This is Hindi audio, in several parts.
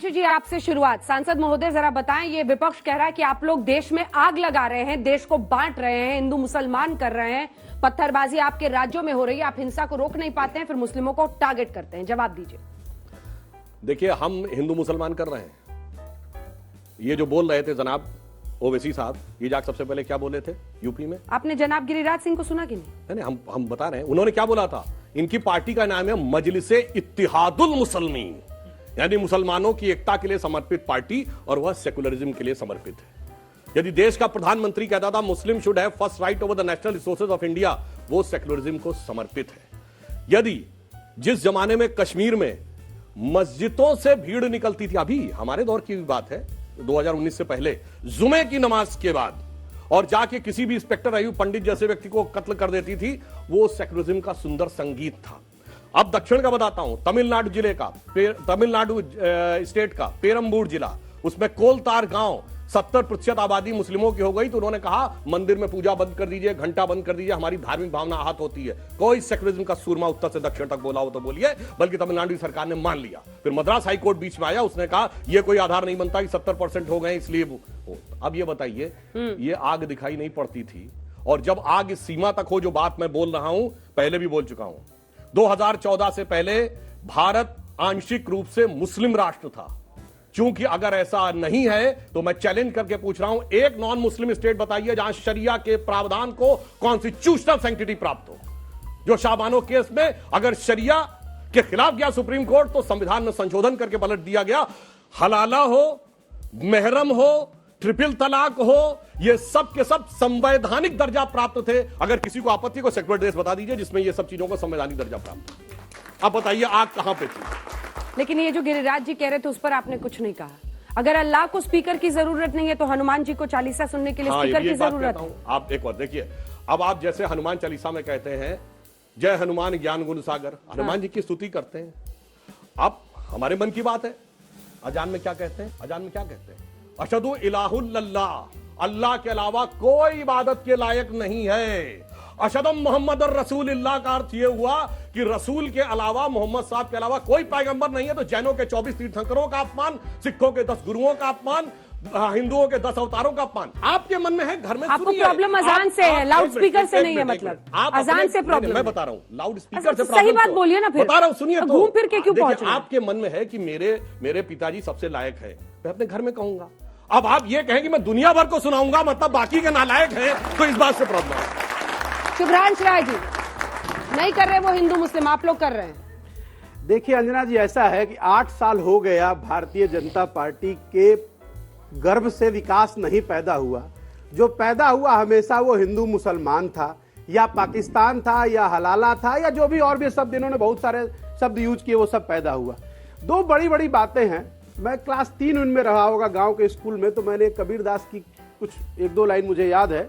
हिमांशु जी, आपसे शुरुआत। सांसद महोदय, जरा बताएं, ये विपक्ष कह रहा है कि आप लोग देश में आग लगा रहे हैं, देश को बांट रहे हैं, हिंदू मुसलमान कर रहे हैं, पत्थरबाजी आपके राज्यों में हो रही है, आप हिंसा को रोक नहीं पाते हैं, फिर मुस्लिमों को टारगेट करते हैं। जवाब दीजिए। देखिए, हम हिंदू मुसलमान कर रहे हैं। ये जो बोल रहे थे जनाब ओवैसी साहब, ये जाकर सबसे पहले क्या बोले थे यूपी में? आपने जनाब गिरिराज सिंह को सुना कि नहीं? हम बता रहे हैं, उन्होंने क्या बोला था। इनकी पार्टी का नाम है मजलिसे इत्तिहादुल मुसलमीन, यानी मुसलमानों की एकता के लिए समर्पित पार्टी, और वह सेकुलरिज्म के लिए समर्पित है। यदि देश का प्रधानमंत्री कहता था मुस्लिम should have first right over the national resources of India, वो सेकुलरिज्म को समर्पित है। यदि जिस जमाने में कश्मीर में मस्जिदों से भीड़ निकलती थी, अभी हमारे दौर की बात है, 2019 से पहले, जुमे की नमाज के बाद, और जाके किसी भी इंस्पेक्टर अयूब पंडित जैसे व्यक्ति को कत्ल कर देती थी, वो सेकुलरिज्म का सुंदर संगीत था। अब दक्षिण का बताता हूं, तमिलनाडु जिले का, तमिलनाडु स्टेट का पेरम्बूर जिला, उसमें कोलतार गांव 70% आबादी मुस्लिमों की हो गई, तो उन्होंने कहा मंदिर में पूजा बंद कर दीजिए, घंटा बंद कर दीजिए, हमारी धार्मिक भावना आहत होती है। कोई सेकुलरिज्म का सूरमा उत्तर से दक्षिण तक बोला हो तो बोलिए, बल्कि तमिलनाडु सरकार ने मान लिया। फिर मद्रास हाई कोर्ट बीच में आया, उसने कहा यह कोई आधार नहीं बनता कि 70% हो गए इसलिए। अब ये बताइए, ये आग दिखाई नहीं पड़ती थी, और जब आग इस सीमा तक हो, जो बात मैं बोल रहा हूं पहले भी बोल चुका हूं, 2014 से पहले भारत आंशिक रूप से मुस्लिम राष्ट्र था। क्योंकि अगर ऐसा नहीं है तो मैं चैलेंज करके पूछ रहा हूं, एक नॉन मुस्लिम स्टेट बताइए जहां शरिया के प्रावधान को कॉन्स्टिट्यूशनल सैंक्टिटी प्राप्त हो। जो शाहबानो केस में अगर शरिया के खिलाफ गया सुप्रीम कोर्ट, तो संविधान में संशोधन करके पलट दिया गया। हलाला हो, महरम हो, ट्रिपल तलाक हो, ये सब के सब संवैधानिक दर्जा प्राप्त थे। अगर किसी को आपत्ति, को सेक्युलर देश बता दीजिए जिसमें ये सब चीजों को संवैधानिक दर्जा प्राप्त। अब बताइए आग कहां पे थी? लेकिन ये जो गिरिराज जी कह रहे थे, उस पर आपने कुछ नहीं कहा। अगर अल्लाह को स्पीकर की जरूरत नहीं है, तो हनुमान जी को चालीसा सुनने के लिए स्पीकर की जरूरत है। आप एक बार देखिए, अब आप जैसे हनुमान चालीसा में कहते हैं जय हनुमान ज्ञान गुण सागर, हनुमान जी की स्तुति करते हैं। अब हमारे मन की बात है, अजान में क्या कहते हैं? अजान में क्या कहते हैं? अशहदु इलाहुल्लाह, अल्लाह के अलावा कोई इबादत के लायक नहीं है। अशहदम मोहम्मद और रसूलुल्लाह का अर्थ यह हुआ कि रसूल के अलावा, मोहम्मद साहब के अलावा कोई पैगंबर नहीं है। तो जैनों के 24 तीर्थंकरों का अपमान, सिखों के 10 गुरुओं का अपमान, हिंदुओं के 10 अवतारों का अपमान आपके मन में है। घर में आपको प्रॉब्लम अजान से है, लाउड स्पीकर से नहीं है। मतलब अजान से प्रॉब्लम? मैं बता रहा हूं, लाउड स्पीकर से सही बात बोलिए ना। फिर बता रहा हूं, सुनिए तो। घूम फिर के क्यों पहुंच रहे हैं? आपके मन में है कि मेरे पिताजी सबसे लायक है, मैं अपने घर में कहूंगा। अब आप ये कहें कि मैं दुनिया भर को सुनाऊंगा, मतलब बाकी के नालायक है, तो इस बात से प्रॉब्लम है। शुभ्रांश राय जी नहीं कर रहे, वो हिंदू मुस्लिम, आप लोग कर रहे हैं। देखिए अंजना जी, ऐसा है कि 8 साल हो गया भारतीय जनता पार्टी के गर्भ से विकास नहीं पैदा हुआ। जो पैदा हुआ हमेशा वो हिंदू मुसलमान था, या पाकिस्तान था, या हलाला था, या जो भी और भी शब्द इन्होंने बहुत सारे शब्द यूज किए, वो सब पैदा हुआ। दो बड़ी बड़ी बातें हैं। मैं क्लास 3 में रहा होगा गांव के स्कूल में, तो मैंने कबीरदास की कुछ 1-2 लाइन मुझे याद है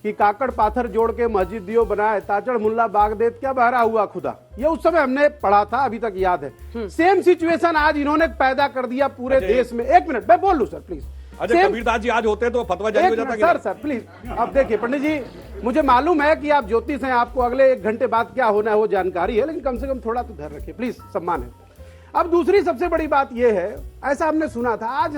कि काकड़ पाथर जोड़ के मस्जिद दियो बनाए, ताचड़ मुल्ला बाग देत क्या बहरा हुआ खुदा। ये उस समय हमने पढ़ा था, अभी तक याद है। सेम सिचुएशन आज इन्होंने पैदा कर दिया पूरे देश में। 1 मिनट मैं बोल लूं सर प्लीज। कबीरदास जी आज होते तो फतवा जारी हो जाता। सर प्लीज, अब देखिए पंडित जी, मुझे मालूम है कि आप ज्योतिष हैं, आपको अगले 1 घंटे बाद क्या होना है वो जानकारी है, लेकिन कम से कम थोड़ा तो धैर्य रखिए प्लीज, सम्मान है। अब दूसरी सबसे बड़ी बात यह है, ऐसा हमने सुना था। आज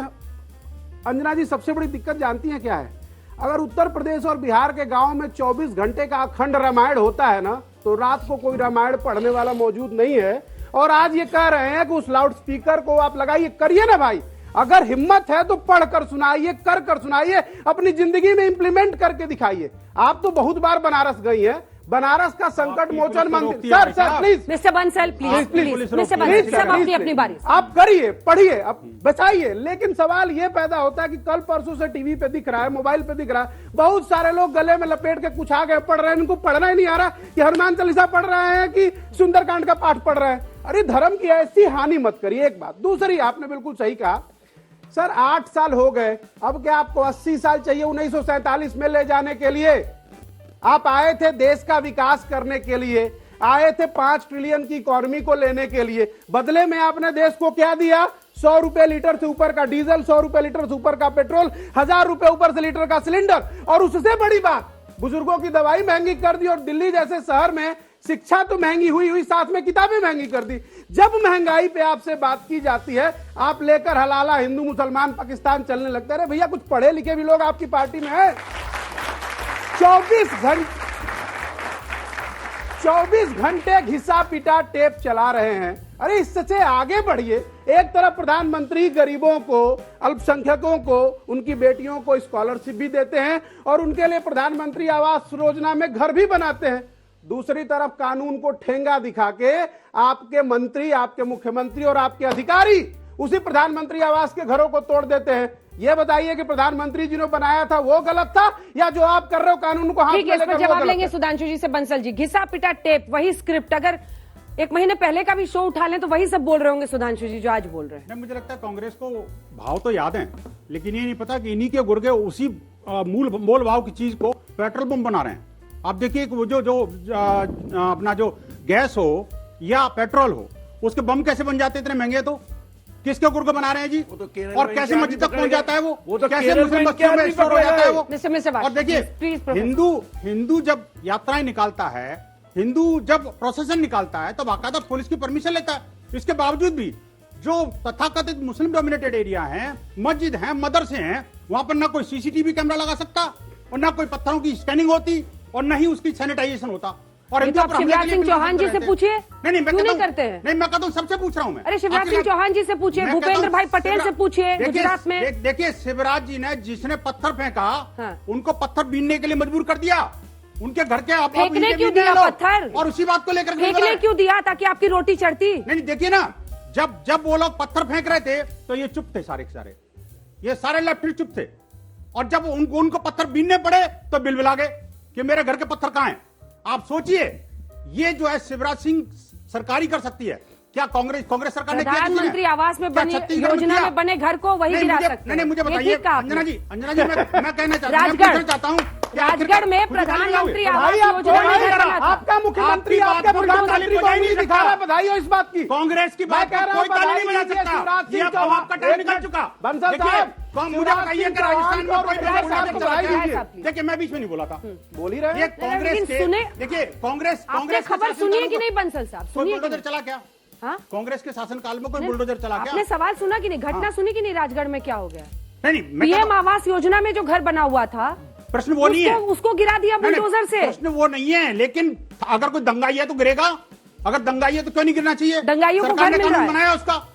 अंजना जी सबसे बड़ी दिक्कत जानती है क्या है? अगर उत्तर प्रदेश और बिहार के गांव में 24 घंटे का अखंड रामायण होता है ना, तो रात को कोई रामायण पढ़ने वाला मौजूद नहीं है। और आज ये कह रहे हैं कि उस लाउड स्पीकर को आप लगाइए। करिए ना भाई, अगर हिम्मत है तो पढ़कर सुनाइए, कर सुनाइए, अपनी जिंदगी में इंप्लीमेंट करके दिखाइए। आप तो बहुत बार बनारस गई हैं, बनारस का संकट मोचन मंदिर। Sir please mister Bansal, please mister Bansal, सब अपनी बारी आप करिए, पढ़िए, अब बचाइए। लेकिन सवाल ये पैदा होता है कि कल परसों से टीवी पे दिख रहा है, मोबाइल पे दिख रहा है, बहुत सारे लोग गले में लपेट के कुछ आगे पढ़ रहे हैं। इनको पढ़ना ही नहीं आ रहा कि हनुमान चालीसा पढ़ रहे हैं कि सुंदरकांड का पाठ पढ़ रहे हैं। अरे धर्म की ऐसी हानि मत करिए। एक बात। दूसरी, आपने बिल्कुल सही कहा सर, 8 साल हो गए, अब क्या आपको 80 साल चाहिए 1947 में ले जाने के लिए? आप आए थे देश का विकास करने के लिए, आए थे 5 ट्रिलियन की इकोनॉमी को लेने के लिए। बदले में आपने देश को क्या दिया? 100 रुपए लीटर से ऊपर का डीजल, 100 रुपए लीटर से ऊपर का पेट्रोल, 1000 रुपए ऊपर से लीटर का सिलेंडर। और उससे बड़ी बात, बुजुर्गों की दवाई महंगी कर दी। और दिल्ली जैसे शहर में शिक्षा तो महंगी हुई साथ में किताबें महंगी कर दी। जब महंगाई पे आपसे बात की जाती है, आप लेकर हलाला हिंदू मुसलमान पाकिस्तान चलने लगता है। भैया कुछ पढ़े लिखे भी लोग आपकी पार्टी में है। 24 घंटे घिसा पिटा टेप चला रहे हैं। अरे इससे आगे बढ़िए। एक तरफ प्रधानमंत्री गरीबों को, अल्पसंख्यकों को, उनकी बेटियों को स्कॉलरशिप भी देते हैं और उनके लिए प्रधानमंत्री आवास योजना में घर भी बनाते हैं। दूसरी तरफ कानून को ठेंगा दिखा के आपके मंत्री, आपके मुख्यमंत्री और आपके अधिकारी उसी प्रधानमंत्री आवास के घरों को तोड़ देते हैं। ये बताइए कि प्रधानमंत्री जी ने बनाया था वो गलत था या जो आप कर रहे हो कानून को हाथ में ठीक है, इस लेकर पर वो जवाब गलत लेंगे है? सुधांशु जी से। बंसल जी, घिसा पिटा टेप, वही स्क्रिप्ट, अगर 1 महीने पहले का भी शो उठा लें तो वही सब बोल रहे होंगे सुधांशु जी जो आज बोल रहे हैं। नहीं, मुझे लगता है कांग्रेस को भाव तो याद है, लेकिन ये नहीं पता कि इन्हीं के गुर्गे उसी मोल भाव की चीज को पेट्रोल पंप बना रहे हैं। आप देखिए कि वो जो अपना जो गैस हो या पेट्रोल हो, उसके बम कैसे बन जाते हैं इतने महंगे? तो किसके गुर्गे बना रहे हैं जी? और कैसे मस्जिद तक पहुंच जाता है वो तो कैसे मुस्लिम बस्तियों में स्टोर हो जाता है वो? मिस्टर और देखिए, हिंदू जब यात्राएं निकालता है, हिंदू जब प्रोसेशन निकालता है तो बाकायदा पुलिस की परमिशन लेता है। इसके बावजूद भी जो तथाकथित मुस्लिम डोमिनेटेड एरिया हैं, मस्जिद हैं, मदरसे हैं, वहां पर ना कोई सीसीटीवी कैमरा लगा सकता और ना कोई पत्थरों की स्कैनिंग होती और ना ही उसकी सैनिटाइजेशन होता। और ये तो आप शिवराज सिंह चौहान जी से पूछिए, नहीं, क्यों नहीं करते हैं? नहीं, मैं कहता हूं सबसे पूछ रहा हूं मैं। अरे शिवराज सिंह चौहान जी से पूछिए, भूपेंद्र भाई पटेल से पूछिए गुजरात में। देखिए, शिवराज जी ने जिसने पत्थर फेंका, हाँ। उनको पत्थर बीनने के लिए मजबूर कर दिया। उनके घर के आप फेंकने क्यों दिया पत्थर? और उसी बात को लेकर फेंकने क्यों दिया? ताकि आपकी रोटी चढ़ती। नहीं, देखिए ना, जब वो लोग पत्थर फेंक रहे थे तो ये चुप थे, सारे के सारे, ये सारे लेफ्टिस्ट चुप थे। और जब उनको पत्थर बीनने पड़े तो बिलबिला गए कि मेरे घर के पत्थर कहां हैं। आप सोचिए, ये जो है शिवराज सिंह सरकारी कर सकती है क्या? कांग्रेस सरकार ने किया? प्रधानमंत्री आवास में बनी योजना में बने घर को वही गिरा सकते हैं। नहीं, मुझे बताइए अंजना जी, मैं कहना चाहता हूँ राजगढ़ में प्रधानमंत्री आवास योजना में घर बना था। आपका मुख्यमंत्री, आपका प्रधानमंत्री नहीं दिखा रहा। बधाई हो इस बात की। कांग्रेस की बात कह रहा हूं, कोई ताली नहीं बजा सकता। ये अब आपका टाइम निकल चुका। बंसल साहब, मुझे बताइए कि राजस्थान में कोई दीजिए। देखिए, मैं बीच में नहीं बोला था। बोल ही रहे ये हैं। कांग्रेस के, देखिए कांग्रेस आपने खबर सुनिए कि नहीं बंसल साहब? सुनिए कि बुलडोजर चला क्या? हाँ? कांग्रेस के शासनकाल में कोई बुलडोजर चला क्या? आपने सवाल सुना कि नहीं? घटना सुनी कि नहीं? राजगढ़ में क्या हो गया? नहीं, पीएम आवास योजना में जो घर बना हुआ था, प्रश्न वो नहीं है, उसको गिरा दिया बुलडोजर से। प्रश्न वो नहीं है, लेकिन अगर कोई दंगाई है तो गिरेगा। अगर दंगाई है तो क्यों नहीं गिरना चाहिए? दंगाइयों को सरकार घर ने मिल रहा कानून है। बनाया, उसका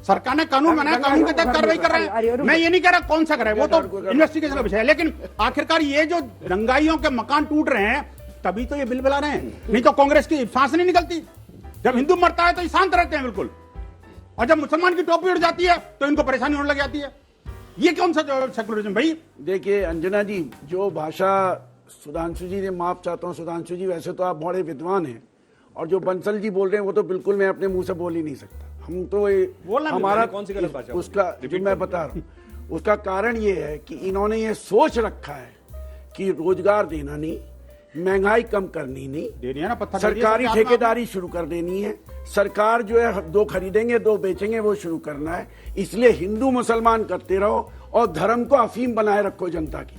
सरकार ने कानून बनाया, कानून के तहत कार्रवाई कर रहे हैं। मैं ये नहीं कह रहा कौन सा करे, वो तो इन्वेस्टिगेशन का विषय है। लेकिन आखिरकार ये जो दंगाइयों के मकान टूट रहे हैं, तभी तो ये बिल बिला रहे हैं। नहीं तो कांग्रेस की सांस नहीं निकलती। जब हिंदू मरता है तो ये शांत रहते हैं बिल्कुल, और जब मुसलमान की टोपी उड़ जाती है तो इनको परेशानी होने लग जाती है। ये कौन सा सेकुलरिज्म भाई? देखिए अंजना जी, जो भाषा सुधांशु जी ने, माफ चाहता हूँ सुधांशु जी, वैसे तो आप बड़े विद्वान हैं, और जो बंसल जी बोल रहे हैं वो तो बिल्कुल मैं अपने मुंह से बोल ही नहीं सकता। हम तो हमारा कौन सी गलत भाषा? उसका जो मैं बता रहा हूँ, उसका कारण ये है कि इन्होंने ये सोच रखा है कि रोजगार देना नहीं, महंगाई कम करनी नहीं, देनी है ना, पत्थर सरकारी ठेकेदारी शुरू कर देनी है, सरकार जो है 2 खरीदेंगे 2 बेचेंगे वो शुरू करना है। इसलिए हिंदू मुसलमान करते रहो और धर्म को अफीम बनाए रखो जनता की।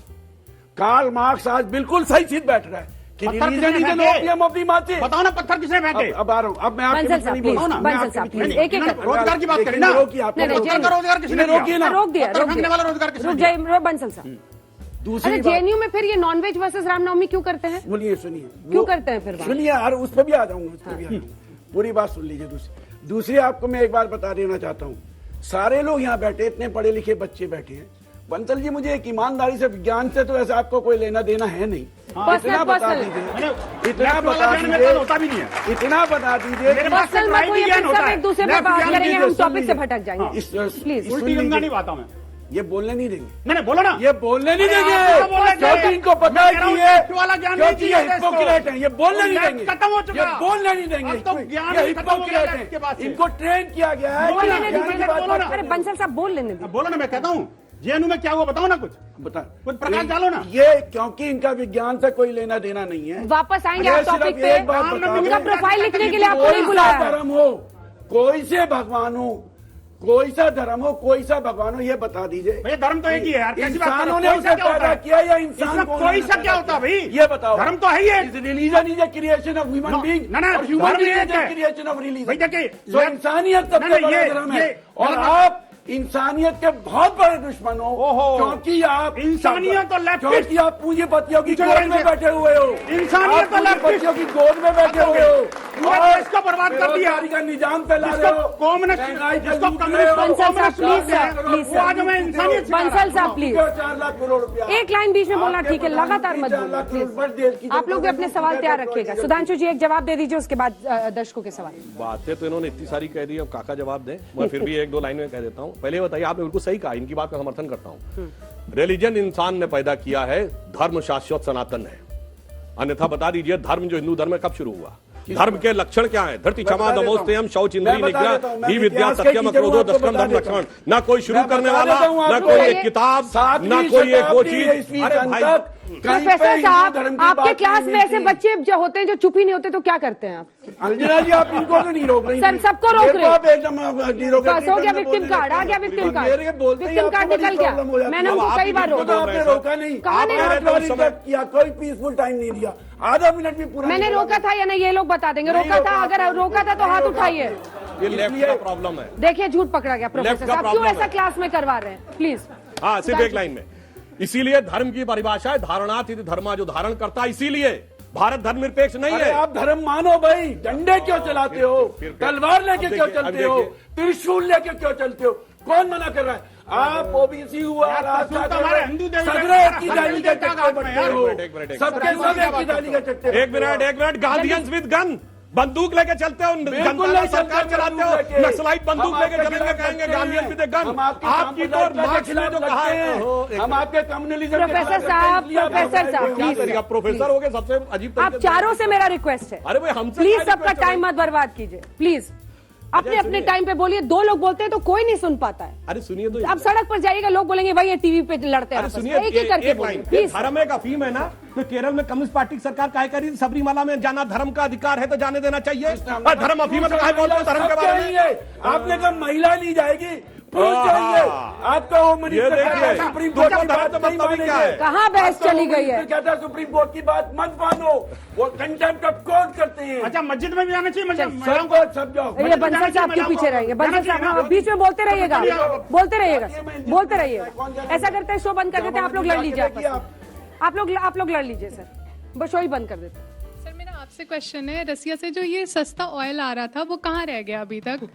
कार्ल मार्क्स आज बिल्कुल सही चीज बैठ रहा है कि religion is an opium of the masses. बताओ ना, पत्थर किसने फेंके? अब आ रहा हूं, अब मैं आपके बीच में नहीं बोलूंगा। बंसल साहब प्लीज, एक-एक रोजगार की बात करें ना, रोजगार किसने दिया? रोक दिया, पत्थर फेंकने वाला रोजगार किसने रुक दिया? जाइए बंसल साहब। दूसरी अरे जेएनयू में फिर ये नॉनवेज वर्सेस रामनवमी क्यों करते हैं? बोलिए, सुनिए क्यों करते हैं फिर बात? सुनिए यार, उस पर भी आ जाऊंगा, उस पर भी आ जाऊंगा। पूरी बात सुन लीजिए। दूसरी आपको मैं एक बात बता देना चाहता हूँ, सारे लोग यहाँ बैठे, इतने पढ़े लिखे बच्चे बैठे हैं। बंसल जी, मुझे एक ईमानदारी से, विज्ञान से तो ऐसे आपको कोई लेना देना है नहीं। इतना बता दीजिए, इतना बता दीजिए, होता भी नहीं है। इतना बता दीजिए। पर्सनल में कोई एक दूसरे पे बात करेंगे, हम टॉपिक से भटक जाएंगे। प्लीज उल्टी गंगा नहीं बाता मैं। ये बोलने नहीं देंगे। मैंने बोला ना, ये बोलने नहीं देंगे, क्योंकि इनको पता है कि ये हिपोक्रेट है। ये बोलने नहीं देंगे, खत्म हो चुका, ये बोलने नहीं देंगे। ये हिपोक्रेट है, इनको ट्रेन किया गया है। अरे बंसल साहब बोल लेने दीजिए। बोलो ना, मैं कहता हूँ जेएनयू में क्या हुआ बताओ ना, कुछ बता, कुछ प्रकाश डालो ना। ये क्योंकि इनका विज्ञान से कोई लेना देना नहीं है। वापस आएंगे आप टॉपिक पे। एक बात बता दें, उनका प्रोफाइल लिखने के लिए आपको नहीं कोई सा बुलाया। धर्म हो, कोई से भगवान हो, कोई सा धर्म हो, कोई सा भगवान हो, ये बता दीजिए। भैया धर्म तो एक ही है यार, कैसी बात कर रहे हो? इंसानों ने कोई उसे सा क्या होता पैदा है? किया या इंसान इसमें को कोई सा क्या होता है भाई? ये बताओ। धर्म तो है ही है। Religion is a creation of human being, ना, और ह्यूमन धर्म बीइंग एक इज ए है। Creation of religion. भाई देखिए, तो इंसानियत ना, सबसे ना, बड़ा ये- धर्म ये- है, और ना, आप इंसानियत के बहुत बड़े दुश्मन हो, ओहो। क्योंकि आप इंसानियत और लेफ्टिस्ट, क्योंकि आप पूंजीपतियों की पीछे गोद रहेंगे। में बैठे हुए हो। इंसानियत आप और लेफ्टिस्ट, पूंजीपतियों की गोद में बैठे हुए हो, पूरे और देश को बर्बाद कर दिया। बेरोजगारी का निजाम फैला रहे जिसको हो, कम्युनिस्ट, महंगाई का जिसको लूट रहे कम्युनिस्ट, हो। बंसल साहब, प्लीज सर, प्लीज वो आज हमें इंसानियत सिखा रहा है। बंसल साहब प्लीज 4 लाख करोड़ रुपया एक लाइन बीच में बोलना आपके ठीक है, लगातार मत 4 लाख बोलिए करोड़ देश की प्लीज। आप लोग भी अपने सवाल तैयार रखिएगा। सुधांशु जी एक जवाब दे दीजिए, उसके बाद दर्शकों के सवाल। बातें तो इन्होंने इतनी सारी कह दी, अब काका जवाब दें। मैं फिर भी एक दो लाइन में कह देता हूं। पहले बताइए, आपने बिल्कुल सही कहा, इनकी बात का समर्थन करता हूं। रिलीजन इंसान ने पैदा किया है, धर्म शाश्वत सनातन है। अन्यथा बता दीजिए, धर्म जो हिंदू धर्म है कब शुरू हुआ? धर्म के लक्षण क्या है? धरती क्षमा दमोस्तयम शौच इंद्रिय निग्रह ही विद्या सत्यम क्रोधो दशकम धर्म लक्षण। ना कोई शुरू करने वाला, ना कोई एक किताब, ना कोई एक वो चीज। अरे भाई, प्रोफेसर साहब, आपके क्लास में ऐसे बच्चे जो होते हैं जो चुप ही नहीं होते, तो क्या करते हैं आप? अंजना जी, आप इनको तो नहीं रोक रही। सर, सबको रोक रहे हो। आप एकदम नहीं रोक रहे। बस हो गया विक्टिम कार्ड, आ गया विक्टिम कार्ड, विक्टिम कार्ड निकल गया। मैंने उनको कई बार तो रोका, आपने रोका नहीं, कहाँ नहीं आपने रोका? रिजेक्ट किया, कोई पीसफुल टाइम नहीं दिया, आधा मिनट भी पूरा मैंने नहीं रोका था या नहीं, ये लोग बता देंगे। रोका था? अगर रोका था तो हाथ उठाइए। ये लेफ्ट का प्रॉब्लम है। देखिए, झूठ पकड़ा गया प्रोफेसर Left का साहब। क्यों problem ऐसा है। क्लास में करवा रहे हैं? प्लीज। हाँ, सिर्फ एक लाइन में। इसीलिए धर्म की परिभाषा है धारणात इति धर्मा, जो धारण करता है। इसीलिए भारत धर्मनिरपेक्ष नहीं अरे है। आप धर्म मानो भाई, डंडे क्यों चलाते हो, फिर तलवार लेके अब क्यों देखिए, चलते हो, त्रिशूल लेके क्यों चलते हो? कौन मना कर रहा है? आप ओबीसी हुआ, त्रिशूल तो हमारे हिंदू देवी सगरे देवता की का डाली के हाथ में चट्टे बट्टे यार। हो, एक मिनट, सबके सब एक की डाली के चट्टे। एक मिनट, गार्डियंस विद गन, बंदूक लेके चलते हो, जनता नहीं का सरकार चलते चलाते बंदूक हो, लेके। नक्सलाइट बंदूक हम लेके आपके चलेंगे, खिलाफ कहेंगे लड़ते गार्डियंस हैं। With gun. हम आपके आपकी तो सांप्रदायिकता के मार्क्स में खिलाफ जो कहा लड़ते है, हैं। हम आपके कम्युनलिज्म के प्रोफेसर खिलाफ साहब, लड़ते हैं। प्रोफेसर साहब, क्या प्लीज। तरीका? प्रोफेसर हो गए सबसे अजीब आप तरीके से। चारों से मेरा रिक्वेस्ट है, अरे भाई, हमसे प्लीज क्या सबका request है टाइम भाई? मत बर्बाद कीजिए प्लीज। अपने अपने सुनिए। टाइम पे बोलिए। दो लोग बोलते हैं तो कोई नहीं सुन पाता है। अरे सुनिए तो, आप सड़क पर जाइएगा, लोग बोलेंगे भाई ये टीवी पे लड़ते हैं अरे आपस में। सुनिए, एक ही करके एक बोलिए लाइन। प्लीज। धर्म एक अफीम है ना, तो केरल में कम्युनिस्ट पार्टी की सरकार काहे करी? सबरीमाला में जाना धर्म का अधिकार है तो जाने देना चाहिए। और धर्म अफीम है तो काहे बोलते हो धर्म के बारे में? आपने कहा महिला नहीं जाएगी, पुरुष जाएंगे। आपका होम ये मिनिस्टर देखिए, कहता है सुप्रीम कोर्ट की दोनों बात धर्म तो नहीं मतलब ही क्या है? मानेंगे। कहाँ बहस आपका चली होम गई है? मिनिस्टर कहता है सुप्रीम कोर्ट की बात मत मानो, वो कंटेम्प्ट ऑफ कोर्ट करते हैं। अच्छा, मस्जिद में भी जाना चाहिए महिलाओं सब को? को सब जाओ। ये बंसल साहब के पीछे रहिए। बंसल साहब बीच में बोलते रहिएगा, बोलते रहिएगा, बोलते रहिएगा। ऐसा करते हैं, शो बंद कर देते हैं। आप लोग लड़ लीजिए आपस में। आप लोग लड़ लीजिए सर, बस शो ही बंद कर देते हैं। सर, मेरा आपसे क्वेश्चन है, रसिया से जो ये सस्ता ऑयल आ रहा था वो कहाँ रह गया अभी तक?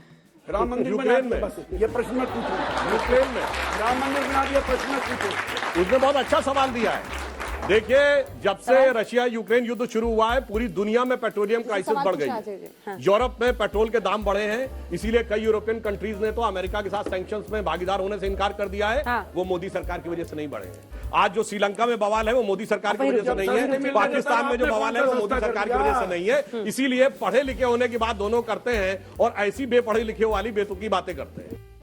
राम मंदिर बना यूक्रेन दिया, में। बस ये प्रश्न मत पूछो। यूक्रेन में राम मंदिर बना दिया, प्रश्न मत पूछो। उसने बहुत अच्छा सवाल दिया है। देखिए, जब से रशिया यूक्रेन युद्ध शुरू हुआ है, पूरी दुनिया में पेट्रोलियम क्राइसिस सवाल बढ़ पूछा गई आ जाइए, हाँ। है। यूरोप में पेट्रोल के दाम बढ़े हैं, इसीलिए कई यूरोपियन कंट्रीज ने तो अमेरिका के साथ सैंक्शंस में भागीदार होने से इनकार कर दिया है। हाँ। वो मोदी सरकार की वजह से नहीं बढ़े हैं। आज जो श्रीलंका में बवाल है वो मोदी सरकार की वही वजह से नहीं है। पाकिस्तान में जो बवाल है वो मोदी सरकार की वजह से नहीं है। इसीलिए पढ़े लिखे होने की बात दोनों करते हैं और ऐसी बेपढ़े लिखे वाली बेतुकी बातें करते हैं।